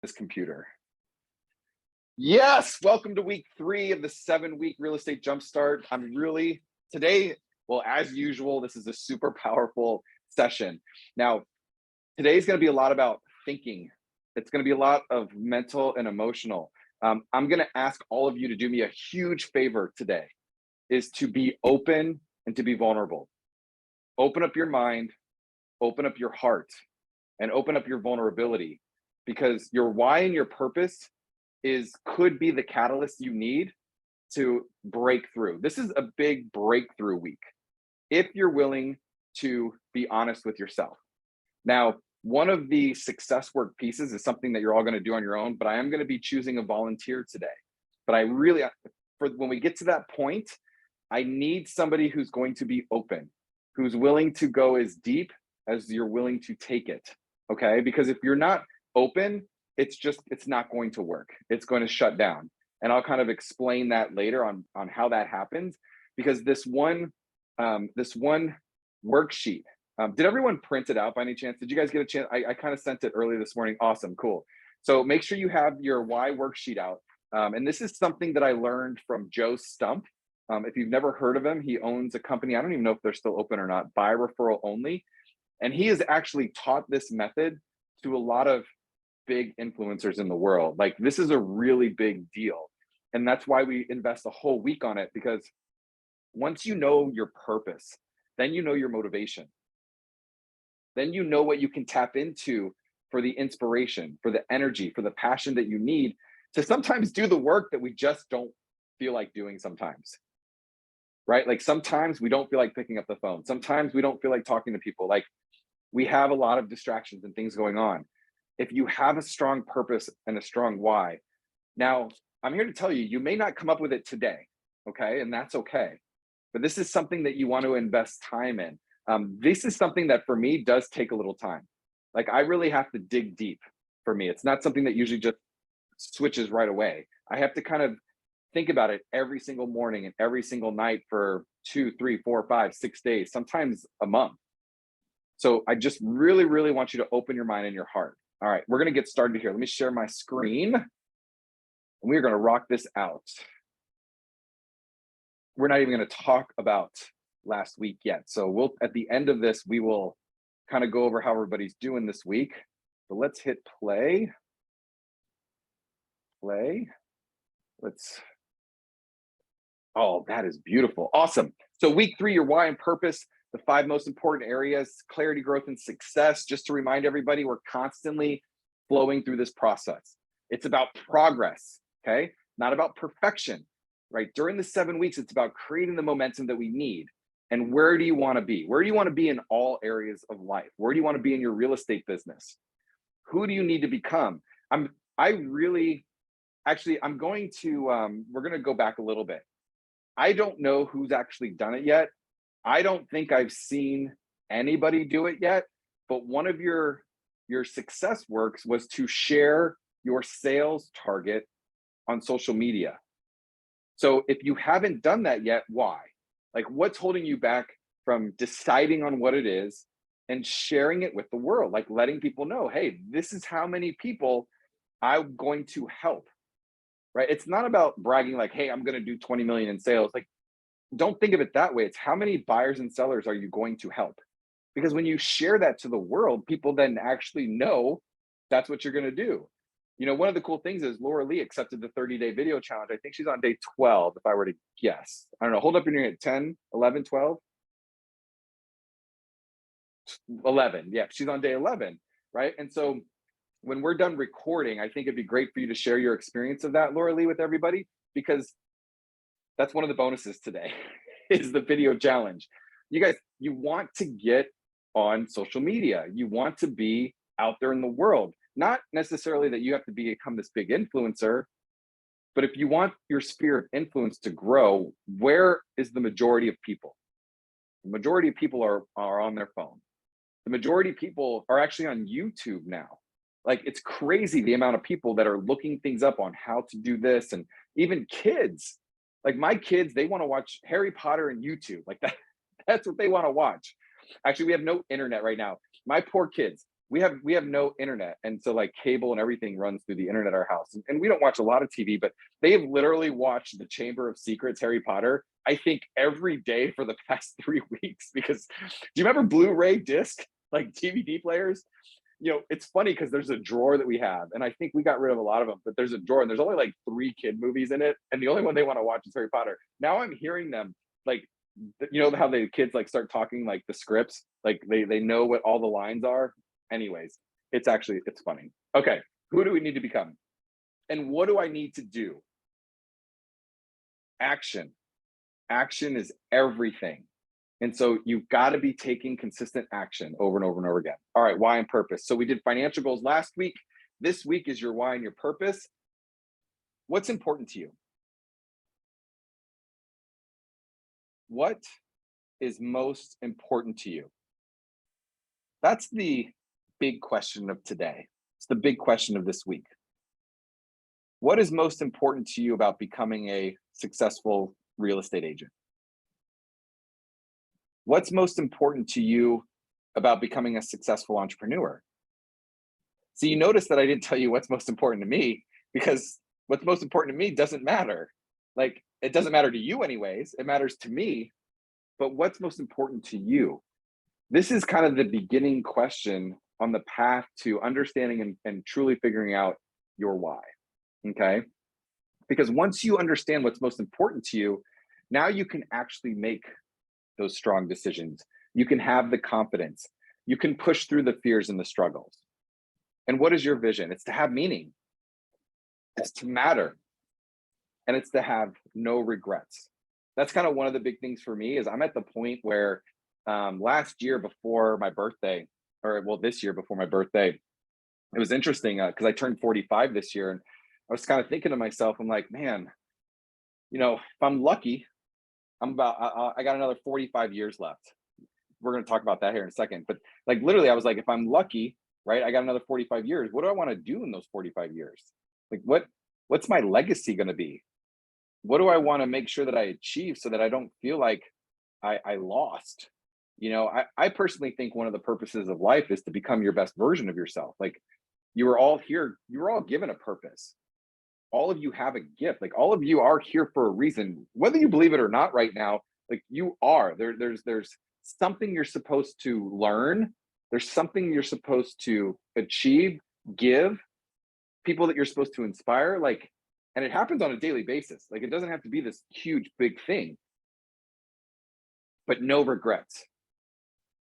this computer. Yes, welcome to week 3 of the 7-week real estate jumpstart. Today, well, as usual, this is a super powerful session. Now, today's going to be a lot about thinking. It's going to be a lot of mental and emotional. I'm going to ask all of you to do me a huge favor today, is to be open and to be vulnerable. Open up your mind, open up your heart, and open up your vulnerability, because your why and your purpose could be the catalyst you need to break through. This is a big breakthrough week, if you're willing to be honest with yourself. Now, one of the success work pieces is something that you're all going to do on your own, but I am going to be choosing a volunteer today. But when we get to that point, I need somebody who's going to be open, who's willing to go as deep as you're willing to take it. Okay? Because if you're not open, it's not going to work. It's going to shut down. And I'll kind of explain that later on how that happens, because this one worksheet, did everyone print it out by any chance? Did you guys get a chance? I kind of sent it early this morning. Awesome, cool. So make sure you have your why worksheet out. And this is something that I learned from Joe Stump. If you've never heard of him, he owns a company. I don't even know if they're still open or not, by referral only. And he has actually taught this method to a lot of big influencers in the world. Like, this is a really big deal. And that's why we invest a whole week on it, because once you know your purpose, then you know your motivation. Then you know what you can tap into for the inspiration, for the energy, for the passion that you need to sometimes do the work that we just don't feel like doing sometimes. Right? Like, sometimes we don't feel like picking up the phone. Sometimes we don't feel like talking to people. Like, we have a lot of distractions and things going on. If you have a strong purpose and a strong why, now I'm here to tell you, you may not come up with it today, okay? And that's okay. But this is something that you want to invest time in. This is something that for me does take a little time. Like, I really have to dig deep for me. It's not something that usually just switches right away. I have to kind of think about it every single morning and every single night for 2, 3, 4, 5, 6 days, sometimes a month. So I just really, really want you to open your mind and your heart. All right, we're going to get started here. Let me share my screen, and we're going to rock this out. We're not even going to talk about last week yet. So at the end of this, we will kind of go over how everybody's doing this week. But let's hit play. Oh, that is beautiful. Awesome. So week 3, your why and purpose. The 5 most important areas: clarity, growth, and success. Just to remind everybody, we're constantly flowing through this process. It's about progress, okay? Not about perfection, right? During the 7 weeks, it's about creating the momentum that we need. And where do you want to be? Where do you want to be in all areas of life? Where do you want to be in your real estate business? Who do you need to become? we're going to go back a little bit. I don't know who's actually done it yet. I don't think I've seen anybody do it yet, but one of your success works was to share your sales target on social media. So if you haven't done that yet, why? Like, what's holding you back from deciding on what it is and sharing it with the world? Like, letting people know, hey, this is how many people I'm going to help, right? It's not about bragging like, hey, I'm going to do 20 million in sales. Like, don't think of it that way. It's how many buyers and sellers are you going to help? Because when you share that to the world, people then actually know that's what you're going to do. You know, one of the cool things is Laura Lee accepted the 30-day video challenge. I think she's on day 12, if I were to guess. I don't know. Hold up your at 10, 11, 12? 11. Yeah, she's on day 11, right? And so when we're done recording, I think it'd be great for you to share your experience of that, Laura Lee, with everybody, because that's one of the bonuses today is the video challenge. You guys, you want to get on social media. You want to be out there in the world. Not necessarily that you have to become this big influencer, but if you want your sphere of influence to grow, where is the majority of people? The majority of people are on their phone. The majority of people are actually on YouTube now. Like, it's crazy the amount of people that are looking things up on how to do this, and even kids. Like, my kids, they want to watch Harry Potter and YouTube. Like, that's what they want to watch. Actually, we have no internet right now. My poor kids, we have no internet, and so like cable and everything runs through the internet at our house, and we don't watch a lot of TV, but they have literally watched the Chamber of Secrets Harry Potter, I think, every day for the past 3 weeks. Because do you remember Blu-ray disc, like DVD players? It's funny because there's a drawer that we have, and I think we got rid of a lot of them, but there's a drawer and there's only like 3 kid movies in it, and the only one they want to watch is Harry Potter. Now I'm hearing them, like, how the kids like start talking like the scripts, like they know what all the lines are. Anyways, it's funny. Okay, who do we need to become? And what do I need to do? Action. Action is everything. And so you've got to be taking consistent action over and over and over again. All right, why and purpose. So we did financial goals last week. This week is your why and your purpose. What's important to you? What is most important to you? That's the big question of today. It's the big question of this week. What is most important to you about becoming a successful real estate agent? What's most important to you about becoming a successful entrepreneur? So you notice that I didn't tell you what's most important to me, because what's most important to me doesn't matter. Like, it doesn't matter to you anyways, it matters to me, but what's most important to you? This is kind of the beginning question on the path to understanding and truly figuring out your why, okay? Because once you understand what's most important to you, now you can actually make those strong decisions. You can have the confidence. You can push through the fears and the struggles. And what is your vision? It's to have meaning. It's to matter. And it's to have no regrets. That's kind of one of the big things for me. Is I'm at the point where last year before my birthday, or well, this year before my birthday, it was interesting because I turned 45 this year, and I was kind of thinking to myself, I'm like, man, if I'm lucky, I got another 45 years left. We're going to talk about that here in a second. But like literally, I was like, if I'm lucky, right, I got another 45 years. What do I want to do in those 45 years? Like, what's my legacy going to be? What do I want to make sure that I achieve so that I don't feel like I lost? I personally think one of the purposes of life is to become your best version of yourself. Like, you were all here, you were all given a purpose. All of you have a gift. Like, all of you are here for a reason, whether you believe it or not right now. Like, you are there's something you're supposed to learn. There's something you're supposed to achieve, give, people that you're supposed to inspire. Like, and it happens on a daily basis. Like, it doesn't have to be this huge, big thing, but no regrets.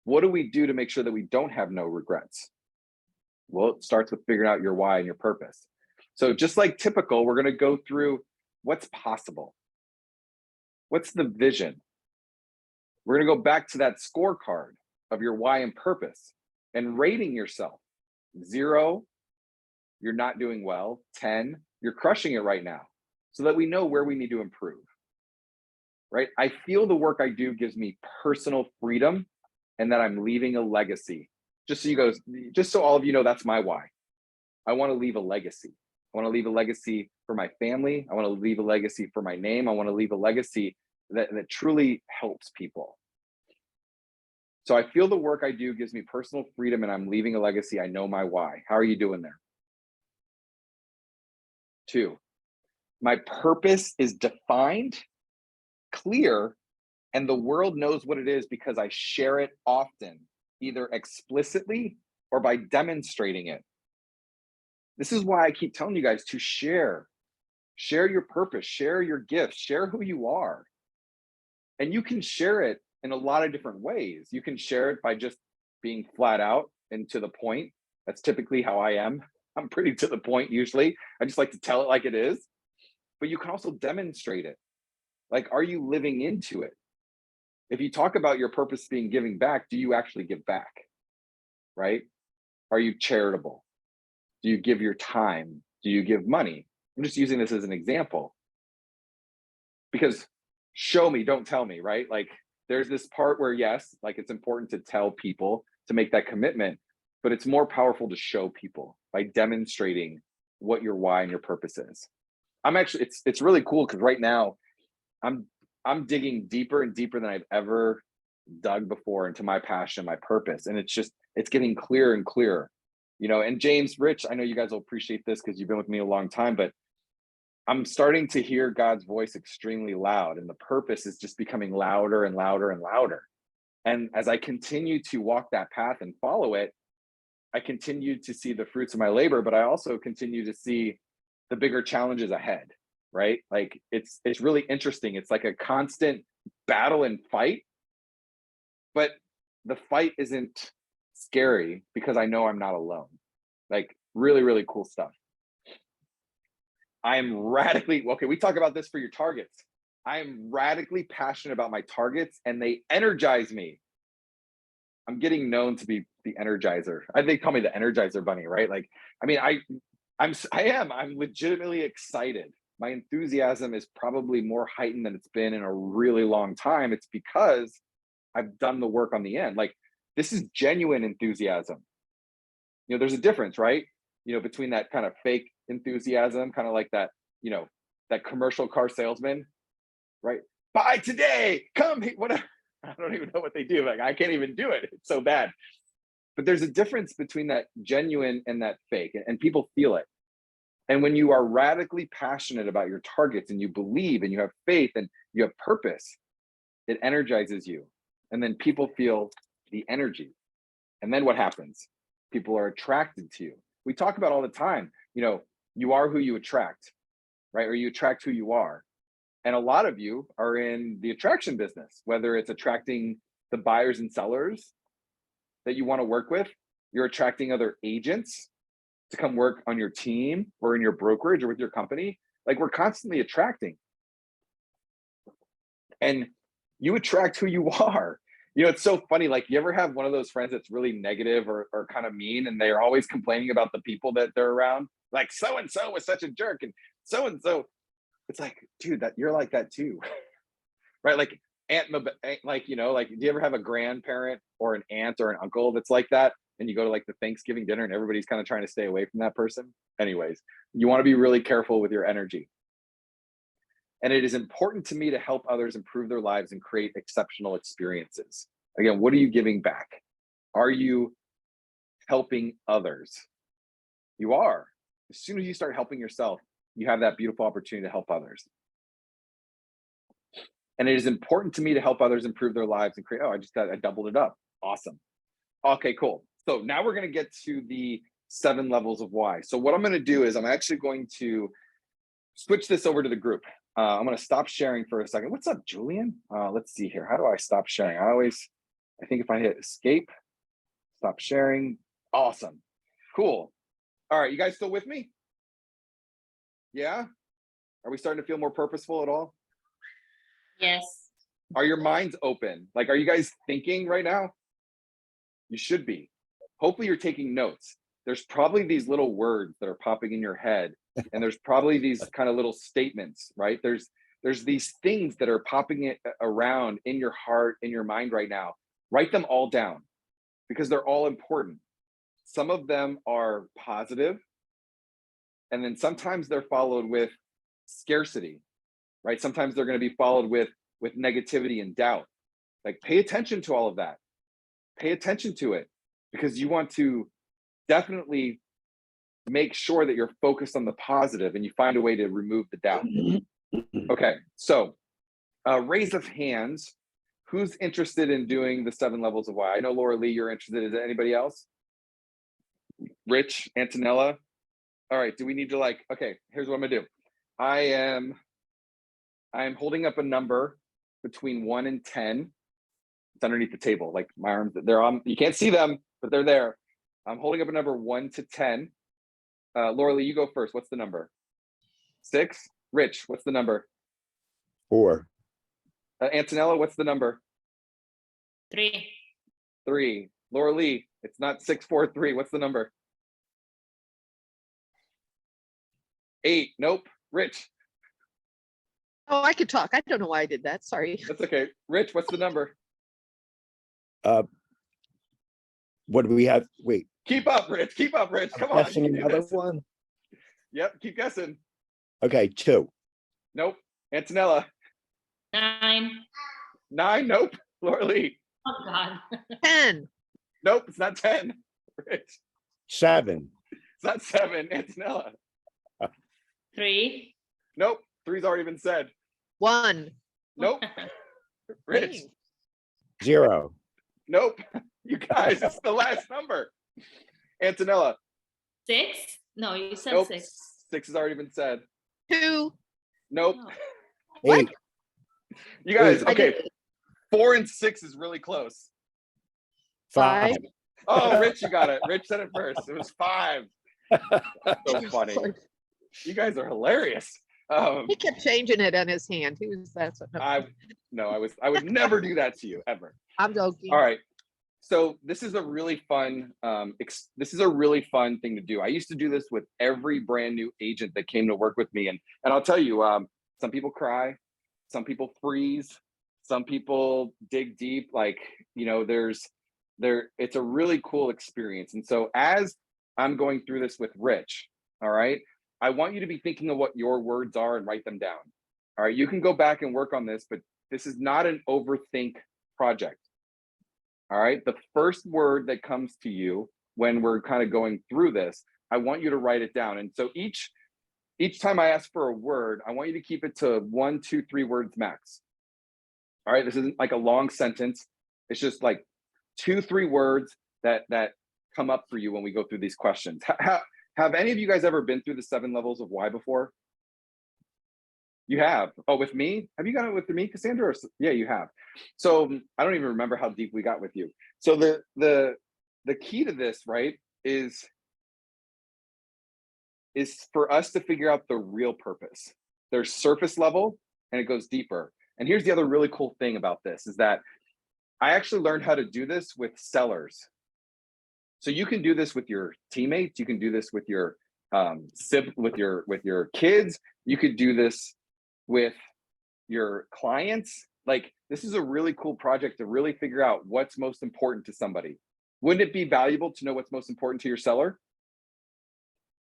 What do we do to make sure that we don't have no regrets? Well, it starts with figuring out your why and your purpose. So just like typical, we're going to go through what's possible. What's the vision? We're going to go back to that scorecard of your why and purpose and rating yourself. 0, you're not doing well. 10, you're crushing it right now, so that we know where we need to improve, right? I feel the work I do gives me personal freedom and that I'm leaving a legacy. Just so all of you know, that's my why. I want to leave a legacy. I want to leave a legacy for my family. I want to leave a legacy for my name. I want to leave a legacy that truly helps people. So I feel the work I do gives me personal freedom and I'm leaving a legacy. I know my why. How are you doing there? 2, my purpose is defined, clear, and the world knows what it is because I share it often, either explicitly or by demonstrating it. This is why I keep telling you guys to share your purpose, share your gifts, share who you are. And you can share it in a lot of different ways. You can share it by just being flat out and to the point. That's typically how I am. I'm pretty to the point usually. I just like to tell it like it is. But you can also demonstrate it. Like, are you living into it? If you talk about your purpose being giving back, do you actually give back? Right? Are you charitable? Do you give your time? Do you give money? I'm just using this as an example. Because show me, don't tell me, right? Like, there's this part where, yes, like, it's important to tell people to make that commitment, but it's more powerful to show people by demonstrating what your why and your purpose is. I'm actually, it's really cool because right now I'm digging deeper and deeper than I've ever dug before into my passion, my purpose. And it's getting clearer and clearer, and James, Rich, I know you guys will appreciate this because you've been with me a long time, but I'm starting to hear God's voice extremely loud, and the purpose is just becoming louder and louder and louder. And as I continue to walk that path and follow it, I continue to see the fruits of my labor, but I also continue to see the bigger challenges ahead, right? Like it's really interesting. It's like a constant battle and fight, but the fight isn't scary because I know I'm not alone. Like really, really cool stuff. I am radically, okay, we talk about this for your targets. I am radically passionate about my targets and they energize me. I'm getting known to be the energizer. They call me the Energizer Bunny, right? Like, I mean, I'm legitimately excited. My enthusiasm is probably more heightened than it's been in a really long time. It's because I've done the work on the end. Like, this is genuine enthusiasm. There's a difference, right? Between that kind of fake enthusiasm, kind of like that, that commercial car salesman, right? Buy today, come, whatever. I don't even know what they do. Like, I can't even do it. It's so bad. But there's a difference between that genuine and that fake, and people feel it. And when you are radically passionate about your targets and you believe and you have faith and you have purpose, it energizes you. And then people feel the energy. And then what happens? People are attracted to you. We talk about all the time, you are who you attract, right? Or you attract who you are. And a lot of you are in the attraction business, whether it's attracting the buyers and sellers that you want to work with, you're attracting other agents to come work on your team or in your brokerage or with your company. Like, we're constantly attracting. And you attract who you are. It's so funny. Like, you ever have one of those friends that's really negative or kind of mean, and they're always complaining about the people that they're around? Like, so-and-so was such a jerk, and so-and-so. It's like, dude, that you're like that too, right? Like like, do you ever have a grandparent or an aunt or an uncle that's like that? And you go to like the Thanksgiving dinner and everybody's kind of trying to stay away from that person. Anyways, you want to be really careful with your energy. And it is important to me to help others improve their lives and create exceptional experiences. Again, what are you giving back? Are you helping others? You are. As soon as you start helping yourself, you have that beautiful opportunity to help others. And it is important to me to help others improve their lives and create, I doubled it up. Awesome. Okay, cool. So now we're going to get to the 7 levels of why. So what I'm going to do is I'm actually going to switch this over to the group. I'm going to stop sharing for a second. What's up, Julian? Let's see here. How do I stop sharing? I think if I hit escape, stop sharing. Awesome. Cool. All right. You guys still with me? Yeah. Are we starting to feel more purposeful at all? Yes. Are your minds open? Like, are you guys thinking right now? You should be. Hopefully you're taking notes. There's probably these little words that are popping in your head, and there's probably these kind of little statements, right? There's these things that are popping around in your heart, in your mind right now. Write them all down because they're all important. Some of them are positive, and then sometimes they're followed with scarcity, right? Sometimes they're going to be followed with negativity and doubt. Like, pay attention to all of that. Pay attention to it because you want to definitely make sure that you're focused on the positive and you find a way to remove the doubt. Okay, so raise of hands. Who's interested in doing the 7 levels of why? I know, Laura Lee, you're interested. Is there anybody else? Rich, Antonella? All right, do we need to okay, here's what I'm gonna do. I am holding up a number between 1 and 10. It's underneath the table, like my arms, they're on, you can't see them, but they're there. I'm holding up a number 1 to 10. Laura Lee, you go first. What's the number? 6? Rich, what's the number? 4. Antonella, what's the number? 3. 3. Laura Lee, it's not 6, 4, 3. What's the number? 8. Nope. Rich. Oh, I could talk. I don't know why I did that. Sorry. That's okay. Rich, what's the number? What do we have? Wait, Keep up, Rich. Keep up, Rich. Come I'm on. guessing You can do another this. one. Yep, keep guessing. Okay, 2. Nope. Antonella. 9. 9. Nope. Laura Lee. Oh, God. 10, Nope, it's not 10. Rich. 7, It's not 7. Antonella. 3. Nope. 3's already been said. 1. Nope. Rich. Dang. 0, Nope. You guys, it's the last number. Antonella. 6? No, you said Nope. 6. 6 has already been said. 2. Nope. No. What? 8, You guys, I okay. did 4 and 6 is really close. 5. Oh, Rich, you got it. Rich said it first. It was 5. So funny. Lord. You guys are hilarious. He kept changing it on his hand. He was, that's what, I would never do that to you ever. I'm joking. All right. So this is a really fun this is a really fun thing to do. I used to do this with every brand new agent that came to work with me, and I'll tell you, some people cry, some people freeze, some people dig deep. Like, you know, it's a really cool experience. And so as I'm going through this with Rich, all right, I want you to be thinking of what your words are and write them down. All right, you can go back and work on this, but this is not an overthink project. All right, the first word that comes to you when we're kind of going through this, I want you to write it down. And so each time I ask for a word, I want you to keep it to 1, 2, 3 words max. All right, this isn't like a long sentence. It's just like 2, 3 words that come up for you when we go through these questions. Have any of you guys ever been through the 7 levels of why before? You have. Oh, with me? Have you got it with me, Cassandra? Or, yeah, you have. So I don't even remember how deep we got with you. So the key to this, right, is for us to figure out the real purpose. There's surface level and it goes deeper. And here's the other really cool thing about this is that I actually learned how to do this with sellers. So you can do this with your teammates. You can do this with your with your kids. You could do this with your clients. Like, this is a really cool project to really figure out what's most important to somebody. Wouldn't it be valuable to know what's most important to your seller?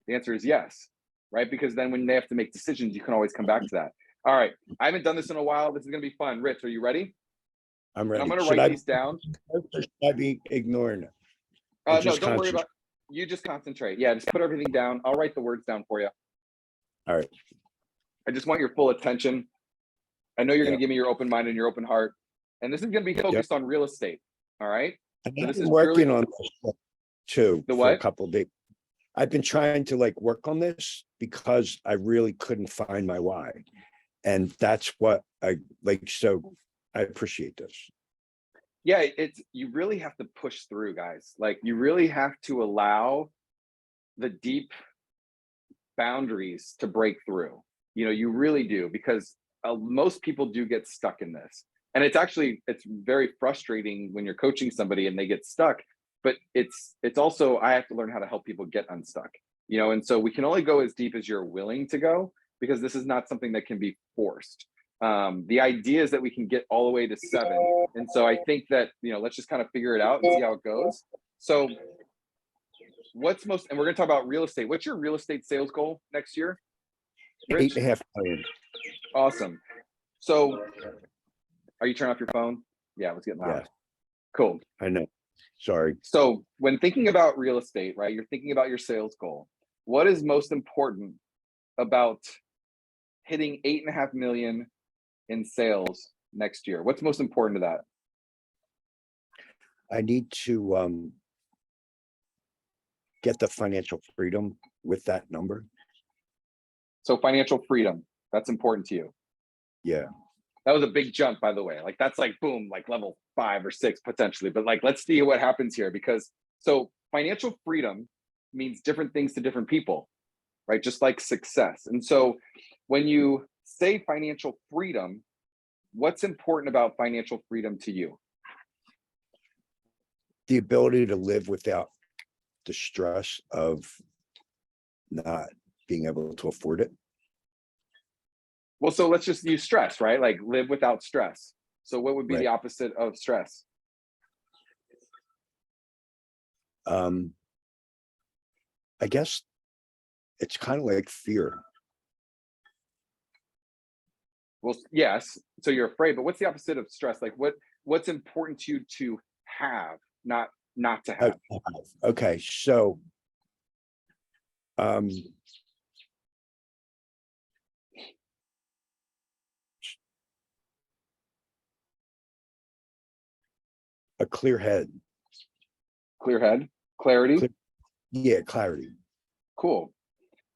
The answer is yes, right? Because then when they have to make decisions, you can always come back to that. All right, I haven't done this in a while. This is gonna be fun. Rich, are you ready? I'm ready. I'm gonna Should write these down. or should I be ignoring it? Or No, just don't worry concentrate? about. You just concentrate. Yeah, just put everything down. I'll write the words down for you. All right. I just want your full attention. I know you're going Yeah. to give me your open mind and your open heart. And this is going to be focused on real estate. All right. And So I've this been is working purely- on this too The for a what? couple of days. I've been trying to like work on this because I really couldn't find my why. And that's what I like. So I appreciate this. Yeah, you really have to push through, guys. Like, you really have to allow the deep boundaries to break through. You know, you really do, because most people do get stuck in this. And it's very frustrating when you're coaching somebody and they get stuck, but it's also, I have to learn how to help people get unstuck, you know? And so we can only go as deep as you're willing to go, because this is not something that can be forced. The idea is that we can get all the way to 7. And so I think that, you know, let's just kind of figure it out and see how it goes. So and we're going to talk about real estate. What's your real estate sales goal next year, Rich? 8.5 million. Awesome. So are you turning off your phone? Yeah, it was getting loud. Yeah. Cool. I know. Sorry. So when thinking about real estate, right, you're thinking about your sales goal. What is most important about hitting 8.5 million in sales next year? What's most important to that? I need to get the financial freedom with that number. So financial freedom, that's important to you. Yeah. That was a big jump, by the way. Like, that's like, boom, like level 5 or 6 potentially. But like, let's see what happens here, because so financial freedom means different things to different people, right? Just like success. And so when you say financial freedom, what's important about financial freedom to you? The ability to live without the stress of not being able to afford it. Well, so let's just use stress, right? Like, live without stress. So what would be the opposite of stress? I guess it's kind of like fear. Well, yes. So you're afraid, but what's the opposite of stress? Like, what's important to you to have, not to Oh, have. okay, so um a clear head. Clear head, clarity. Clear- Yeah, clarity. Cool.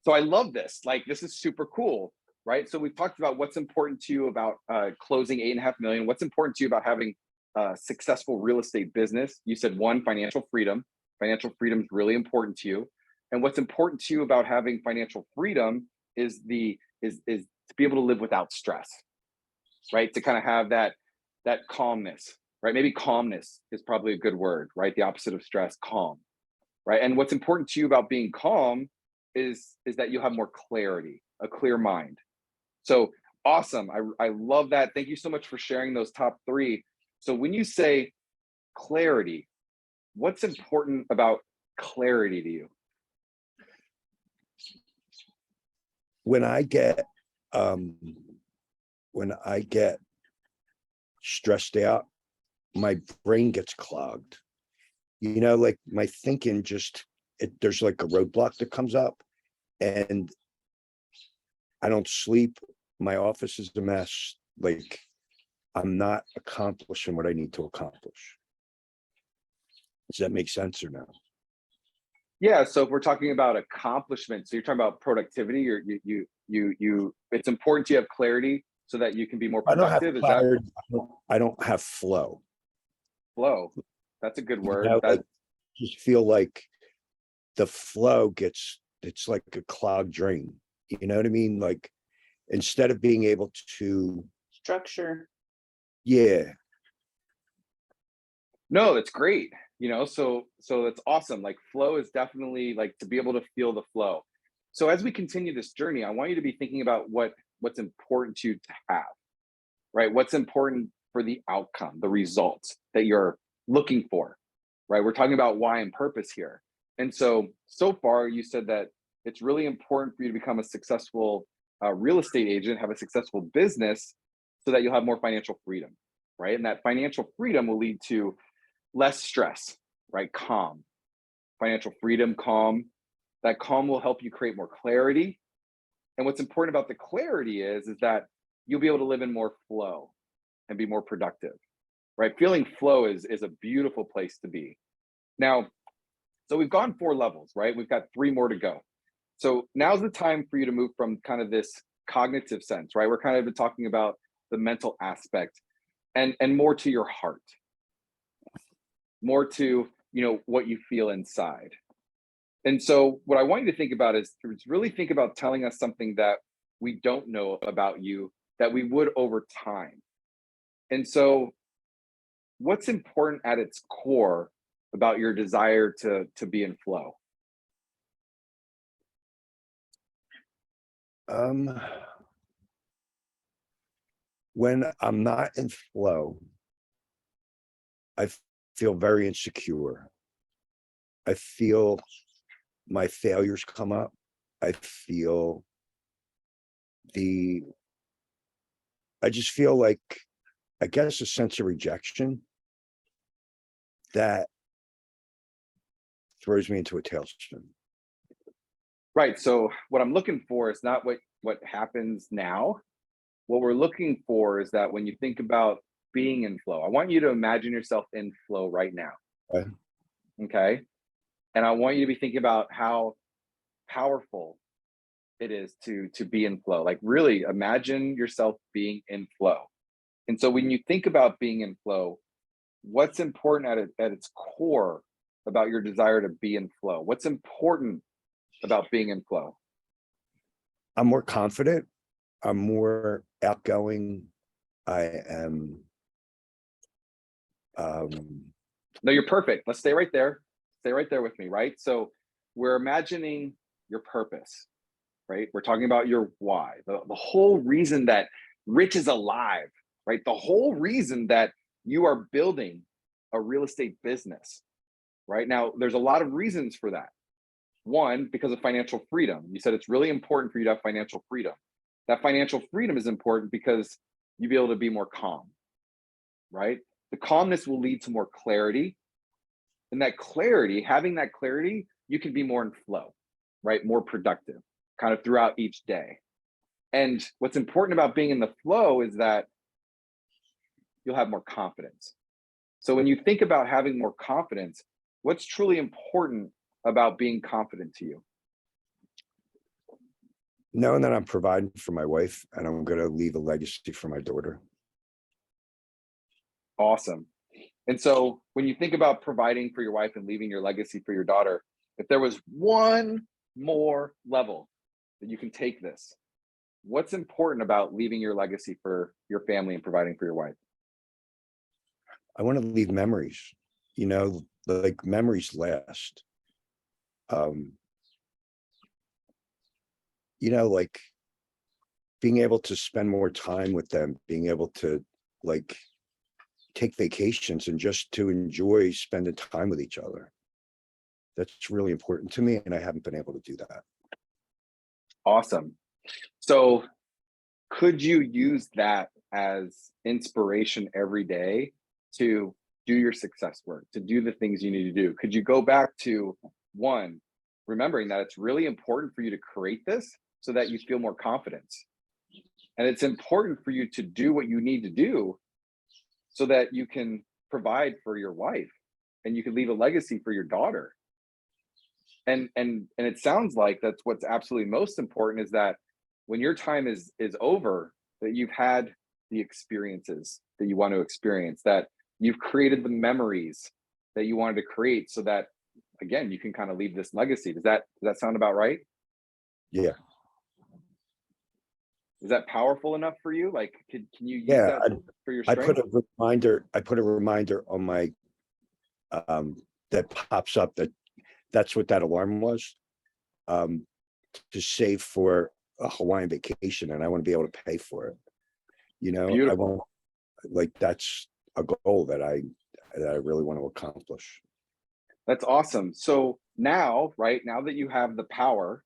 So I love this. Like, this is super cool, right? So we've talked about what's important to you about closing 8.5 million. What's important to you about having a successful real estate business? You said one, financial freedom. Financial freedom is really important to you. And what's important to you about having financial freedom is to be able to live without stress, right? To kind of have that calmness, right? Maybe calmness is probably a good word, right? The opposite of stress, calm, right? And what's important to you about being calm is that you have more clarity, a clear mind. So awesome. I love that. Thank you so much for sharing those top three. So when you say clarity, what's important about clarity to you? When I get um when I get stressed out, my brain gets clogged. You know, like my thinking just there's like a roadblock that comes up and I don't sleep. My office is a mess. Like I'm not accomplishing what I need to accomplish. Does that make sense or no? Yeah. So if we're talking about accomplishment, so you're talking about productivity, you it's important to have clarity so that you can be more I don't have productive. Is that clarity. I don't have flow. flow? That's a good You word. know, That like just feel like the flow it's like a clogged drain. You know what I mean? Like instead of being able to, Structure. yeah, no, that's great. So that's awesome. Like flow is definitely like to be able to feel the flow. So as we continue this journey, I want you to be thinking about what's important to you to have, right? What's important for the outcome, the results that you're looking for, right? We're talking about why and purpose here. And so far, you said that it's really important for you to become a successful real estate agent, have a successful business so that you'll have more financial freedom, right? And that financial freedom will lead to less stress, right? Calm, financial freedom, calm. That calm will help you create more clarity. And what's important about the clarity is that you'll be able to live in more flow and be more productive, right? Feeling flow is a beautiful place to be. Now, so we've gone 4 levels, right? We've got 3 more to go. So now's the time for you to move from kind of this cognitive sense, right? We're kind of been talking about the mental aspect and more to your heart, more to, what you feel inside. And so what I want you to think about is to really think about telling us something that we don't know about you that we would over time. And so what's important at its core about your desire to be in flow? um when I'm not in flow, I feel very insecure. I feel my failures come up. I feel the I just feel like, I guess, a sense of rejection that throws me into a tailspin. Right. So what I'm looking for is not what happens now. What we're looking for is that when you think about being in flow, I want you to imagine yourself in flow right now. Okay. Okay. And I want you to be thinking about how powerful it is to be in flow. Like really imagine yourself being in flow. And so when you think about being in flow, what's important at its core about your desire to be in flow? What's important about being in flow? I'm more confident. I'm more outgoing. I am No, you're perfect. Let's stay right there. Stay right there with me, right? So we're imagining your purpose, right? We're talking about your why, the whole reason that Rich is alive, right? The whole reason that you are building a real estate business, right? Now, there's a lot of reasons for that. One, because of financial freedom. You said it's really important for you to have financial freedom. That financial freedom is important because you be able to be more calm, right? The calmness will lead to more clarity. And that clarity, having that clarity, you can be more in flow, right? More productive kind of throughout each day. And what's important about being in the flow is that you'll have more confidence. So when you think about having more confidence, what's truly important about being confident to you? Knowing that I'm providing for my wife and I'm going to leave a legacy for my daughter. Awesome. And so when you think about providing for your wife and leaving your legacy for your daughter, if there was one more level that you can take this, what's important about leaving your legacy for your family and providing for your wife? I want to leave memories, you know, like memories last. You know, like being able to spend more time with them, being able to like take vacations and just to enjoy spending time with each other. That's really important to me, and I haven't been able to do that. Awesome. So could you use that as inspiration every day to do your success work, to do the things you need to do? Could you go back to one, remembering that it's really important for you to create this so that you feel more confidence. And it's important for you to do what you need to do so that you can provide for your wife and you can leave a legacy for your daughter. And it sounds like that's what's absolutely most important, is that when your time is over, that you've had the experiences that you want to experience, that you've created the memories that you wanted to create, so that again you can kind of leave this legacy. Does that sound about right? Yeah. Is that powerful enough for you? Like, can you use Yeah, that for your I strength? put a reminder on my that pops up that's what that alarm was, to save for a Hawaiian vacation, and I want to be able to pay for it. You know, I Beautiful. won't, like, that's a goal that I really want to accomplish. That's awesome. So now, right now that you have the power,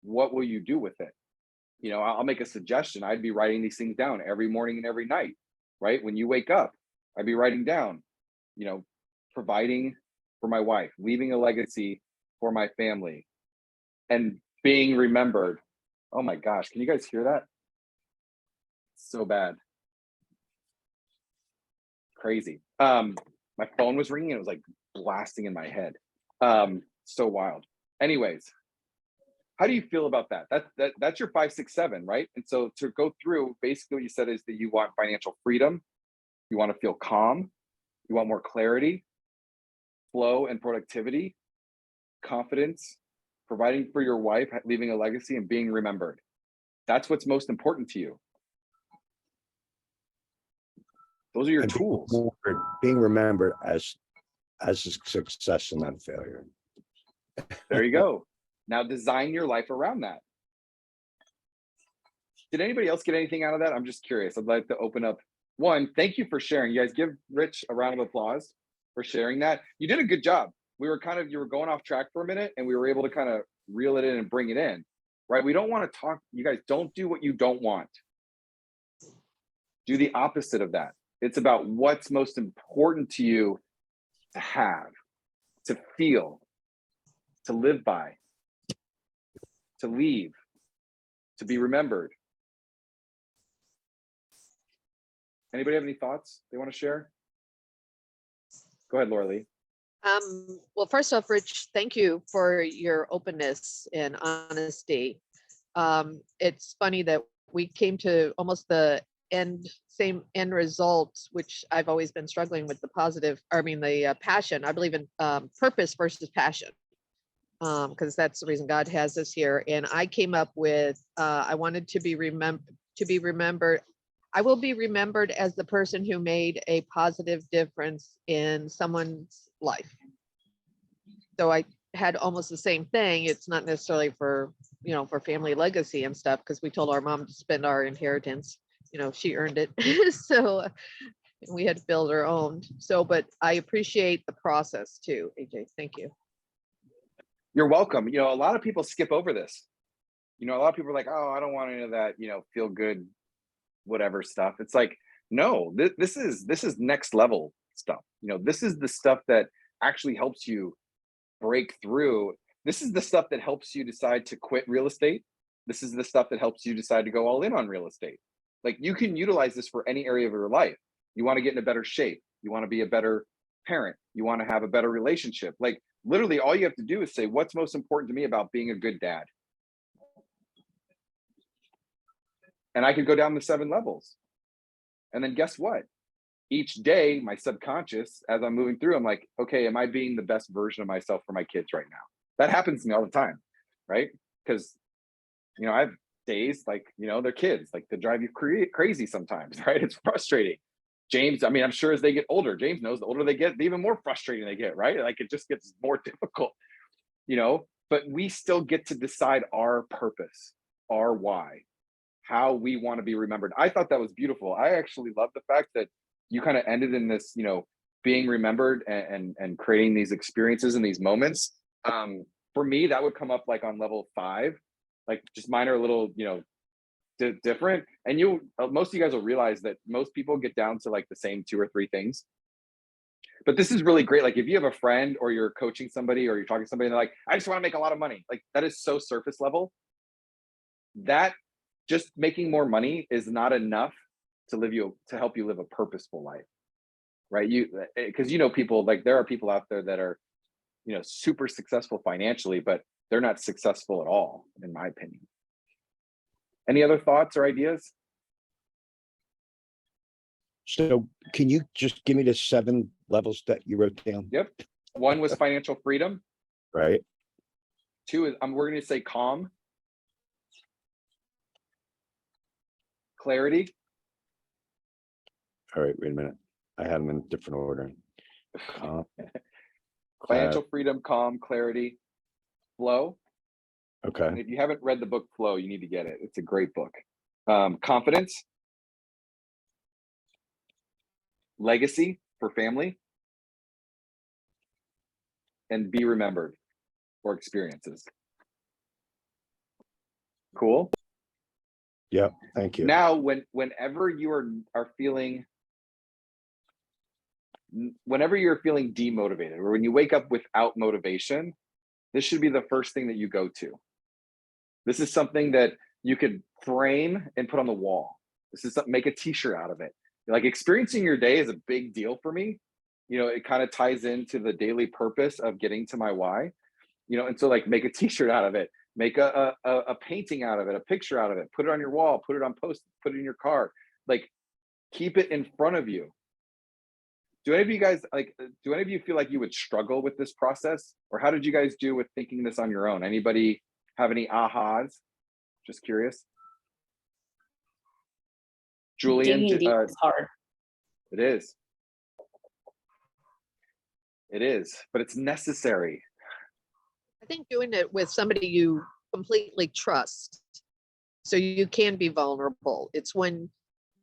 what will you do with it? You know, I'll make a suggestion. I'd be writing these things down every morning and every night, right? When you wake up, I'd be writing down, you know, providing for my wife, leaving a legacy for my family, and being remembered. Oh my gosh, can you guys hear that? So bad. Crazy. My phone was ringing and it was like blasting in my head. So wild. Anyways, how do you feel about that? That's your 5, 6, 7, right? And so to go through, basically what you said is that you want financial freedom, you want to feel calm, you want more clarity, flow and productivity, confidence, providing for your wife, leaving a legacy, and being remembered. That's what's most important to you. Those are your And tools. being remembered as a success and not a failure. There you go. Now design your life around that. Did anybody else get anything out of that? I'm just curious. I'd like to open up. One, thank you for sharing. You guys give Rich a round of applause for sharing that. You did a good job. You were going off track for a minute and we were able to kind of reel it in and bring it in, right? We don't want to talk, you guys don't do what you don't want. Do the opposite of that. It's about what's most important to you to have, to feel, to live by, to leave, to be remembered. Anybody have any thoughts they want to share? Go ahead, Laura Lee. Well, first off, Rich, thank you for your openness and honesty. It's funny that we came to almost the same end result, which I've always been struggling with, the passion. I believe in purpose versus passion, because that's the reason God has us here. And I came up with, I wanted to be remembered. I will be remembered as the person who made a positive difference in someone's life. So I had almost the same thing. It's not necessarily for family legacy and stuff, because we told our mom to spend our inheritance. She earned it. So we had to build our own. But I appreciate the process too, AJ. Thank you. You're welcome. A lot of people skip over this. A lot of people are like, oh, I don't want any of that, feel good, whatever stuff. It's like, no, this is next level stuff. You know, this is the stuff that actually helps you break through. This is the stuff that helps you decide to quit real estate. This is the stuff that helps you decide to go all in on real estate. Like, you can utilize this for any area of your life. You want to get in a better shape. You want to be a better parent. You want to have a better relationship. Like, literally all you have to do is say, what's most important to me about being a good dad? And I could go down the 7 levels. And then guess what? Each day, my subconscious, as I'm moving through, I'm like, okay, am I being the best version of myself for my kids right now? That happens to me all the time, right? Because, you know, I have days like, you know, they're kids, like they drive you crazy sometimes, right? It's frustrating. James, I mean, I'm sure as they get older, James knows the older they get, the even more frustrating they get, right? Like, it just gets more difficult, you know, but we still get to decide our purpose, our why, how we want to be remembered. I thought that was beautiful. I actually love the fact that you kind of ended in this, you know, being remembered and creating these experiences and these moments. For me, that would come up like on level 5, like just mine are a little, you know, different. And most of you guys will realize that most people get down to like the same 2 or 3 things. But this is really great. Like, if you have a friend or you're coaching somebody or you're talking to somebody and they're like, I just want to make a lot of money. Like, that is so surface level. That just making more money is not enough to help you live a purposeful life, right? Because you know, people, like, there are people out there that are, you know, super successful financially, but they're not successful at all, in my opinion. Any other thoughts or ideas? So can you just give me the 7 levels that you wrote down? Yep. 1 was financial freedom. Right. 2 is, we're going to say calm, clarity. All right, wait a minute. I had them in different order. Financial freedom, calm, clarity, flow. Okay. And if you haven't read the book Flow, you need to get it. It's a great book. Confidence, legacy for family, and be remembered for experiences. Cool. Yeah, thank you. Now, whenever you are feeling, whenever you're feeling demotivated, or when you wake up without motivation, this should be the first thing that you go to. This is something that you could frame and put on the wall. This is something, make a t-shirt out of it. Like, experiencing your day is a big deal for me. You know, it kind of ties into the daily purpose of getting to my why, you know, and so, like, make a t-shirt out of it, make a painting out of it, a picture out of it, put it on your wall, put it on post, put it in your car, like, keep it in front of you. Do any of you guys, like, do any of you feel like you would struggle with this process? Or how did you guys do with thinking this on your own? Anybody have any ahas? Just curious. Julian, Digging deep is hard. it is. It is, but it's necessary. I think doing it with somebody you completely trust, so you can be vulnerable. It's when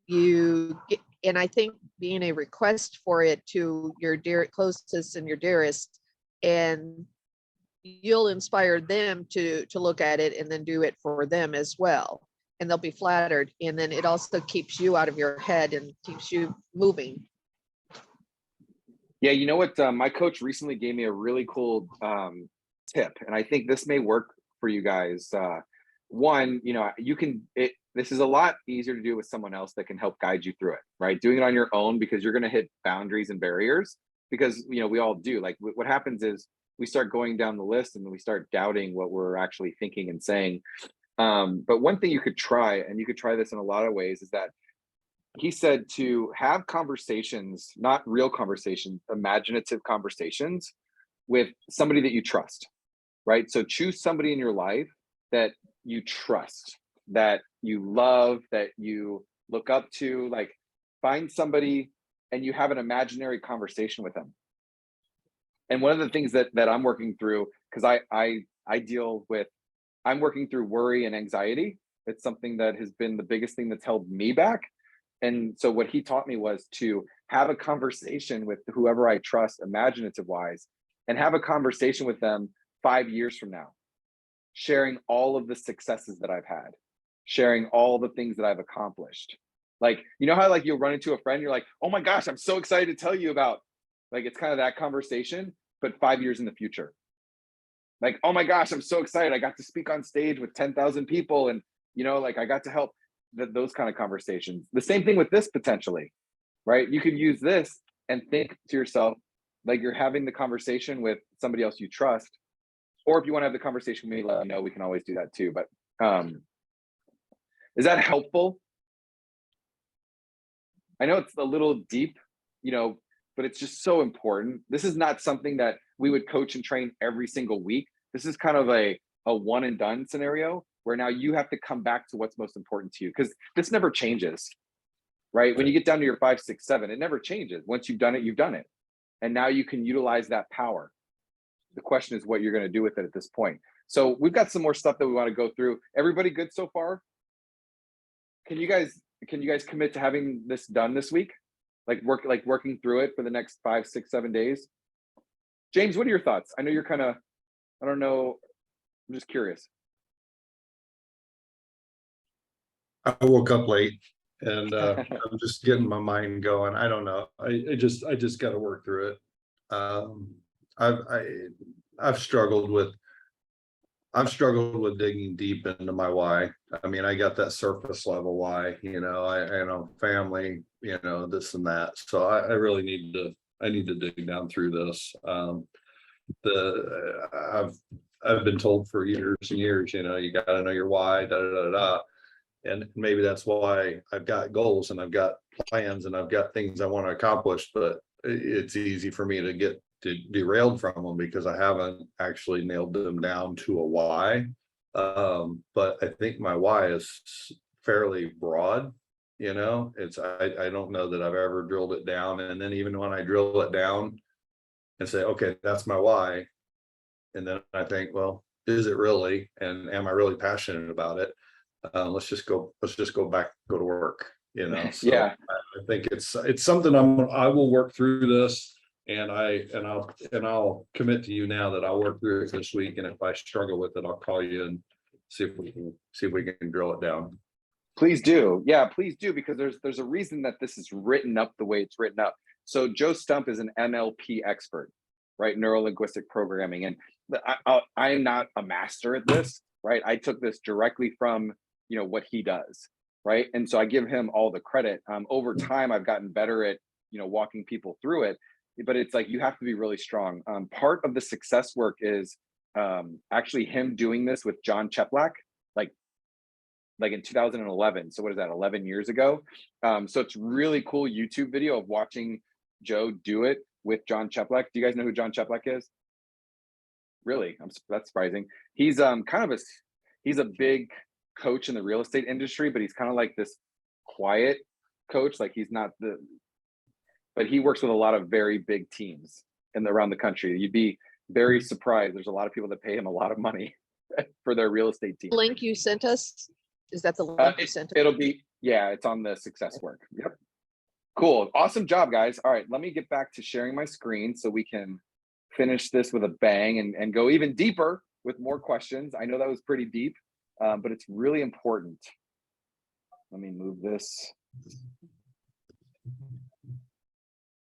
you get, and I think being a request for it to your closest and your dearest, and you'll inspire them to look at it and then do it for them as well. And they'll be flattered. And then it also keeps you out of your head and keeps you moving. Yeah, you know what? My coach recently gave me a really cool tip, and I think this may work for you guys. One, you know, this is a lot easier to do with someone else that can help guide you through it, right? Doing it on your own, because you're going to hit boundaries and barriers, because, you know, we all do. Like, what happens is we start going down the list and we start doubting what we're actually thinking and saying. But one thing you could try, and you could try this in a lot of ways, is that he said to have conversations, not real conversations, imaginative conversations with somebody that you trust, right? So choose somebody in your life that you trust, that you love, that you look up to. Like, find somebody and you have an imaginary conversation with them. And one of the things that I'm working through, because I deal with, I'm working through worry and anxiety. It's something that has been the biggest thing that's held me back. And so what he taught me was to have a conversation with whoever I trust, imaginative wise, and have a conversation with them 5 years from now, sharing all of the successes that I've had, sharing all the things that I've accomplished, Like, you know how like you'll run into a friend, you're like, oh my gosh, I'm so excited to tell you about, like, it's kind of that conversation, but 5 years in the future. Like, oh my gosh, I'm so excited. I got to speak on stage with 10,000 people. And, you know, like I got to help those kind of conversations. The same thing with this potentially, right? You could use this and think to yourself, like you're having the conversation with somebody else you trust. Or if you want to have the conversation with me, let me know. We can always do that too. But is that helpful? I know it's a little deep, you know, but it's just so important. This is not something that we would coach and train every single week. This is kind of a one and done scenario where now you have to come back to what's most important to you, because this never changes, right? When you get down to your 5, 6, 7, it never changes. Once you've done it, you've done it. And now you can utilize that power. The question is what you're going to do with it at this point. So we've got some more stuff that we want to go through. Everybody good so far? Can you guys commit to having this done this week? Like working through it for the next 5, 6, 7 days? James, what are your thoughts? I know you're kind of, I don't know, I'm just curious. I woke up late and I'm just getting my mind going. I don't know. I just got to work through it. I've struggled with digging deep into my why. I mean, I got that surface level why, you know, family, you know, this and that. So I really need to dig down through this. I've been told for years and years, you know, you got to know your why, da da da da. And maybe that's why I've got goals and I've got plans and I've got things I want to accomplish, but it's easy for me to get derailed from them because I haven't actually nailed them down to a why. But I think my why is fairly broad. You know, I don't know that I've ever drilled it down. And then even when I drill it down and say, okay, that's my why. And then I think, well, is it really? And am I really passionate about it? Let's just go back, go to work, you know. So Yeah. I think it's something I will work through this, and I'll commit to you now that I'll work through it this week. And if I struggle with it, I'll call you and see if we can drill it down. Please do. Yeah, please do, because there's a reason that this is written up the way it's written up. So Joe Stump is an NLP expert, right? Neuro-linguistic programming. And I am not a master at this, right? I took this directly from, you know, what he does, right? And so I give him all the credit. Over time, I've gotten better at, you know, walking people through it, but it's like, you have to be really strong. Part of the success work is actually him doing this with John Cheplack, like in 2011. So what is that, 11 years ago? So it's really cool YouTube video of watching Joe do it with John Cheplack. Do you guys know who John Cheplack is? Really? That's surprising. He's he's a big coach in the real estate industry, but he's kind of like this quiet coach. Like he's not but he works with a lot of very big teams around the country. You'd be very surprised. There's a lot of people that pay him a lot of money for their real estate team. Link you sent us, is that the link you sent us? It'll be, yeah, it's on the success work. Yep. Cool. Awesome job, guys. All right, let me get back to sharing my screen so we can finish this with a bang and go even deeper with more questions. I know that was pretty deep, but it's really important. Let me move this.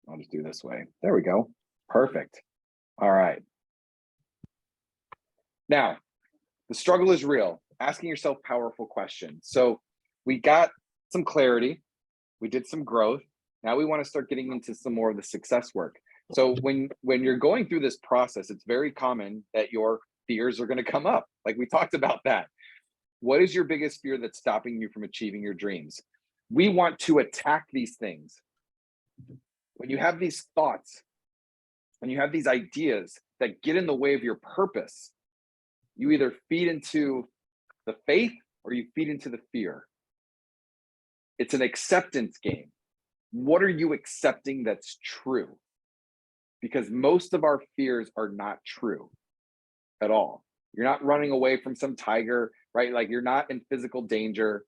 I'll just do this way. There we go. Perfect. All right. Now, the struggle is real. Asking yourself powerful questions. So we got some clarity. We did some growth. Now we want to start getting into some more of the success work. So when you're going through this process, it's very common that your fears are going to come up. Like we talked about that. What is your biggest fear that's stopping you from achieving your dreams? We want to attack these things. When you have these thoughts, when you have these ideas that get in the way of your purpose, you either feed into the faith or you feed into the fear. It's an acceptance game. What are you accepting that's true? Because most of our fears are not true at all. You're not running away from some tiger, right? Like you're not in physical danger.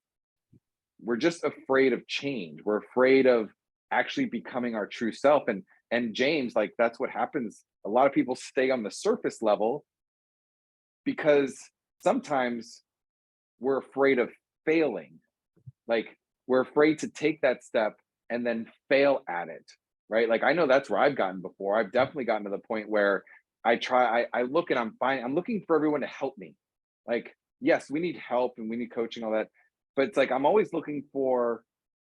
We're just afraid of change. We're afraid of actually becoming our true self. And James, like that's what happens. A lot of people stay on the surface level because sometimes we're afraid of failing. Like we're afraid to take that step and then fail at it, right? Like I know that's where I've gotten before. I've definitely gotten to the point where I look and I'm fine. I'm looking for everyone to help me. Like, yes, we need help and we need coaching, all that. But it's like I'm always looking for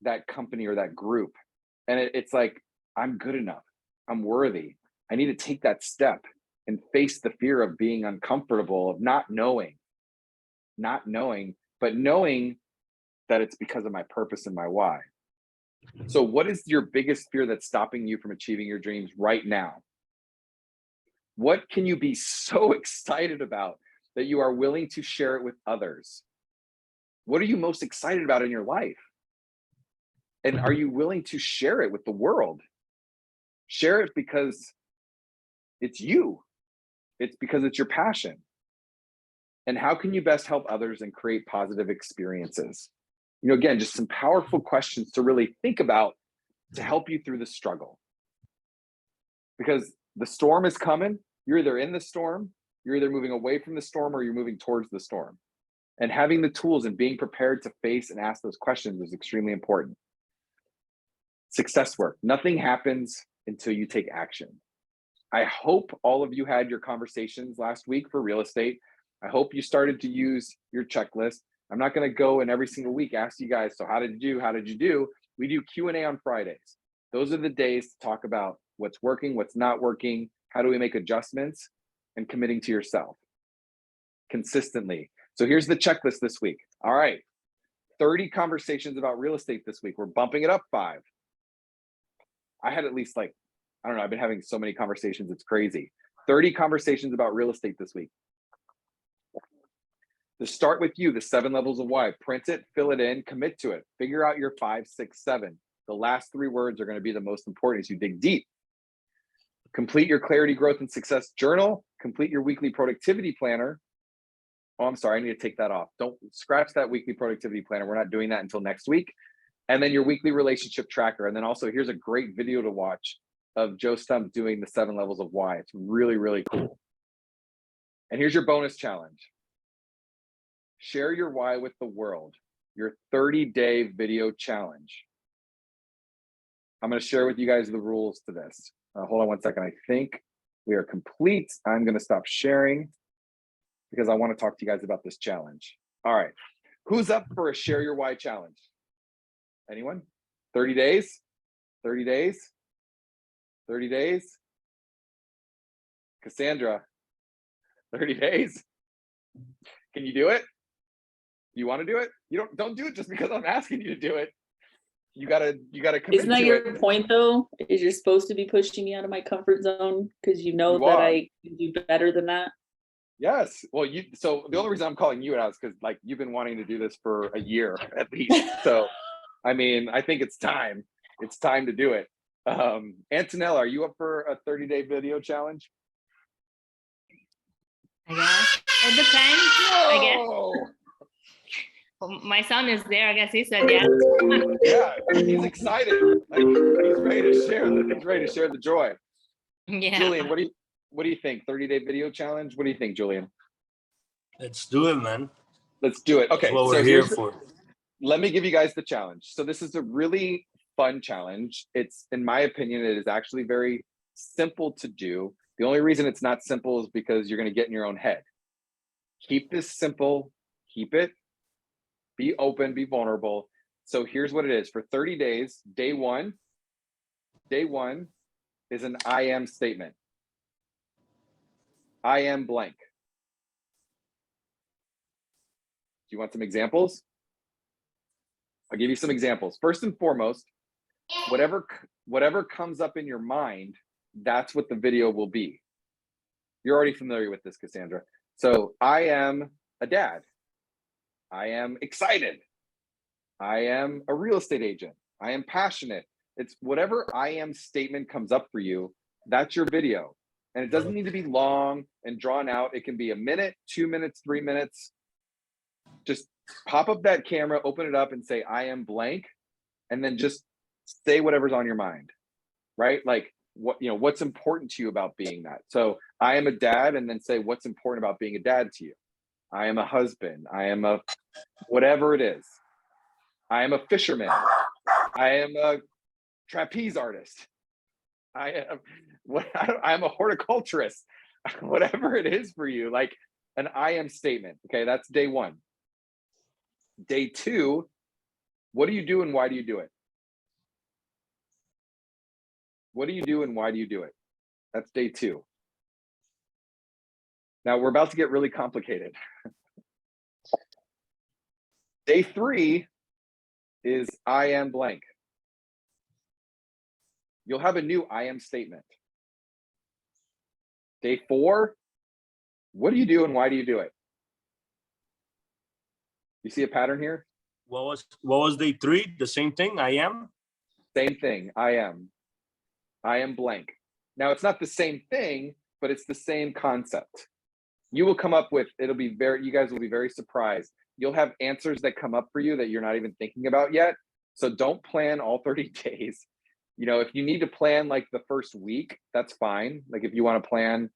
that company or that group. And it's like, I'm good enough. I'm worthy. I need to take that step and face the fear of being uncomfortable, of not knowing, but knowing that it's because of my purpose and my why. So what is your biggest fear that's stopping you from achieving your dreams right now? What can you be so excited about that you are willing to share it with others? What are you most excited about in your life? And are you willing to share it with the world? Share it because it's you. It's because it's your passion. And how can you best help others and create positive experiences? You know, again, just some powerful questions to really think about to help you through the struggle. Because the storm is coming. You're either in the storm, you're either moving away from the storm, or you're moving towards the storm. And having the tools and being prepared to face and ask those questions is extremely important. Success work. Nothing happens until you take action. I hope all of you had your conversations last week for real estate. I hope you started to use your checklist. I'm not going to go and every single week ask you guys, so how did you do? How did you do? We do Q&A on Fridays. Those are the days to talk about what's working, what's not working, how do we make adjustments, and committing to yourself consistently. So here's the checklist this week. All right, 30 conversations about real estate this week. We're bumping it up 5. I had at least like, I don't know, I've been having so many conversations, it's crazy. 30 conversations about real estate this week. To start with you, the 7 levels of why. Print it, fill it in, commit to it. Figure out your 5, 6, 7. The last 3 words are going to be the most important as you dig deep. Complete your clarity, growth, and success journal. Complete your weekly productivity planner. Oh, I'm sorry, I need to take that off. Don't scratch that weekly productivity planner. We're not doing that until next week. And then your weekly relationship tracker. And then also here's a great video to watch of Joe Stump doing the 7 levels of why. It's really, really cool. And here's your bonus challenge. Share your why with the world, your 30-day video challenge. I'm going to share with you guys the rules to this. Hold on one second. I think we are complete. I'm going to stop sharing because I want to talk to you guys about this challenge. All right. Who's up for a share your why challenge? Anyone? 30 days? 30 days? 30 days? Cassandra, 30 days? Can you do it? You want to do it? You don't do it just because I'm asking you to do it. You gotta commit Isn't that to your it. point though? Is you're supposed to be pushing me out of my comfort zone because you know You that are. I can do better than that? Yes. Well, so the only reason I'm calling you out is because like you've been wanting to do this for a year at least. So I mean, I think it's time. It's time to do it. Antonella, are you up for a 30-day video challenge? I guess it depends. I guess Oh, my son is there. I guess he said yes. yeah, he's excited. Like he's ready to share. He's ready to share the joy. Yeah. Julian, what do you think? 30-day video challenge? What do you think, Julian? Let's do it, man. Let's do it. That's Okay, what so we're here here's for. let me give you guys the challenge. So this is a really fun challenge. It's, in my opinion, it is actually very simple to do. The only reason it's not simple is because you're going to get in your own head. Keep this simple. Keep it. Be open. Be vulnerable. So here's what it is. For 30 days, day one is an I am statement. I am blank. Do you want some examples? I'll give you some examples. First and foremost, whatever comes up in your mind, that's what the video will be. You're already familiar with this, Cassandra. So I am a dad. I am excited. I am a real estate agent. I am passionate. It's whatever I am statement comes up for you, that's your video. And it doesn't need to be long and drawn out. It can be a minute, 2 minutes, 3 minutes. Just pop up that camera, open it up and say, I am blank. And then just say whatever's on your mind, right? Like what's important to you about being that. So I am a dad, and then say what's important about being a dad to you. I am a husband. I am a whatever it is. I am a fisherman. I am a trapeze artist. I'm a horticulturist. Whatever it is for you, like an I am statement. Okay, that's day one. Day two, what do you do and why do you do it? What do you do and why do you do it? That's day two. Now we're about to get really complicated. Day three is I am blank. You'll have a new I am statement. Day four, what do you do and why do you do it? You see a pattern here? What was day 3? The same thing. I am. Same thing. I am blank. Now it's not the same thing, but it's the same concept. You will come up with, you guys will be very surprised. You'll have answers that come up for you that you're not even thinking about yet. So don't plan all 30 days. You know, if you need to plan like the first week, that's fine. Like if you want to plan,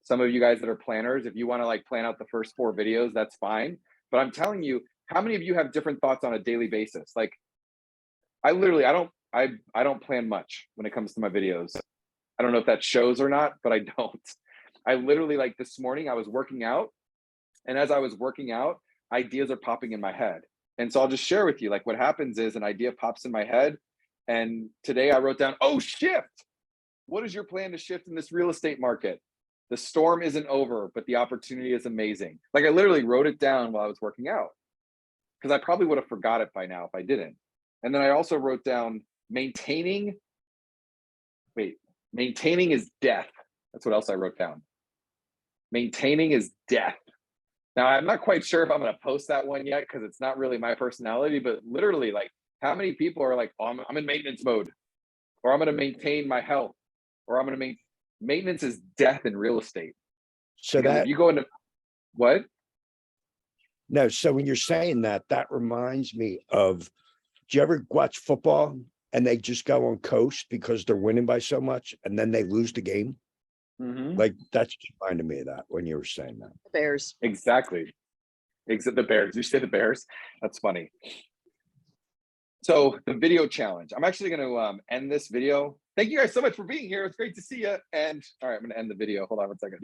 some of you guys that are planners, if you want to like plan out the first 4 videos, that's fine. But I'm telling you, how many of you have different thoughts on a daily basis? Like I don't plan much when it comes to my videos. I don't know if that shows or not, but I don't. I literally, like this morning I was working out, and as I was working out, ideas are popping in my head. And so I'll just share with you, like what happens is an idea pops in my head. And today I wrote down, oh, shift. What is your plan to shift in this real estate market? The storm isn't over, but the opportunity is amazing. Like I literally wrote it down while I was working out, because I probably would have forgot it by now if I didn't. And then I also wrote down maintaining is death. That's what else I wrote down. Maintaining is death. Now, I'm not quite sure if I'm going to post that one yet because it's not really my personality, but literally, like, how many people are like, oh, I'm in maintenance mode, or I'm going to maintain my health, or I'm going to maintenance is death in real estate. So Because that, if you go into what? no, so when you're saying that, that reminds me of, do you ever watch football and they just go on coast because they're winning by so much and then they lose the game? Mm-hmm. Like that's just reminded me of that when you were saying that. Bears. Exactly. Except the Bears. You say the Bears? That's funny. So the video challenge. I'm actually going to end this video. Thank you guys so much for being here. It's great to see you. And all right, I'm going to end the video. Hold on one second.